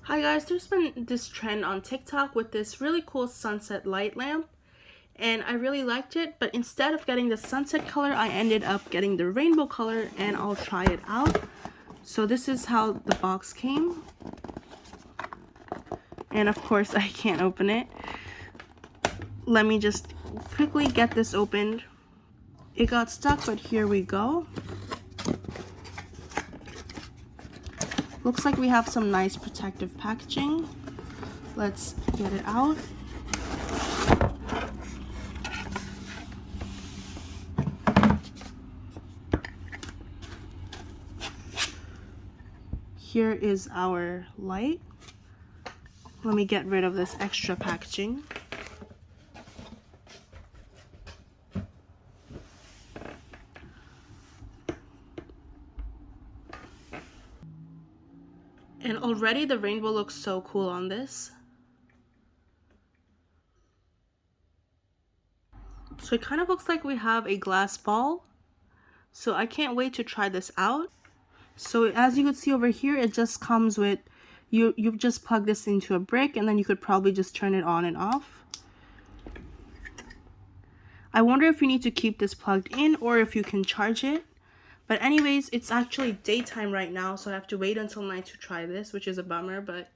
Hi guys, there's been this trend on TikTok with this really cool sunset light lamp, and I really liked it, but instead of getting the sunset color, I ended up getting the rainbow color, and I'll try it out. So this is how the box came, and of course I can't open it. Let me just quickly get this opened. It got stuck, but here we go. Looks like we have some nice protective packaging. Let's get it out. Here is our light. Let me get rid of this extra packaging. And already the rainbow looks so cool on this. So it kind of looks like we have a glass ball. So I can't wait to try this out. So as you can see over here, it just comes with, you just plug this into a brick, and then you could probably just turn it on and off. I wonder if you need to keep this plugged in or if you can charge it. But anyways, it's actually daytime right now, so I have to wait until night to try this, which is a bummer, but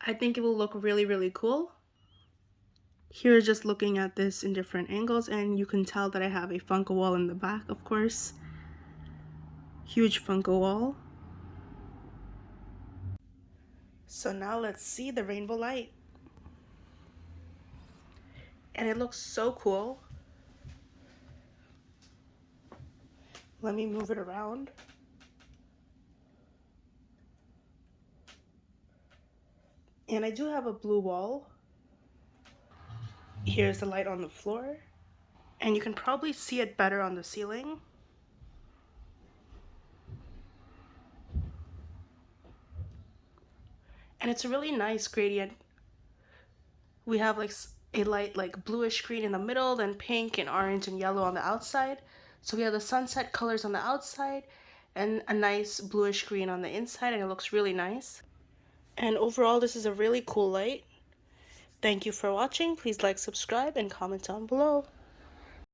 I think it will look really, really cool. Here, just looking at this in different angles, and you can tell that I have a Funko wall in the back, of course. Huge Funko wall. So now let's see the rainbow light. And it looks so cool. Let me move it around. And I do have a blue wall. Here's the light on the floor. And you can probably see it better on the ceiling. And it's a really nice gradient. We have like a light like bluish green in the middle, then pink and orange and yellow on the outside. So we have the sunset colors on the outside and a nice bluish green on the inside, and it looks really nice. And overall, this is a really cool light. Thank you for watching. Please like, subscribe, and comment down below.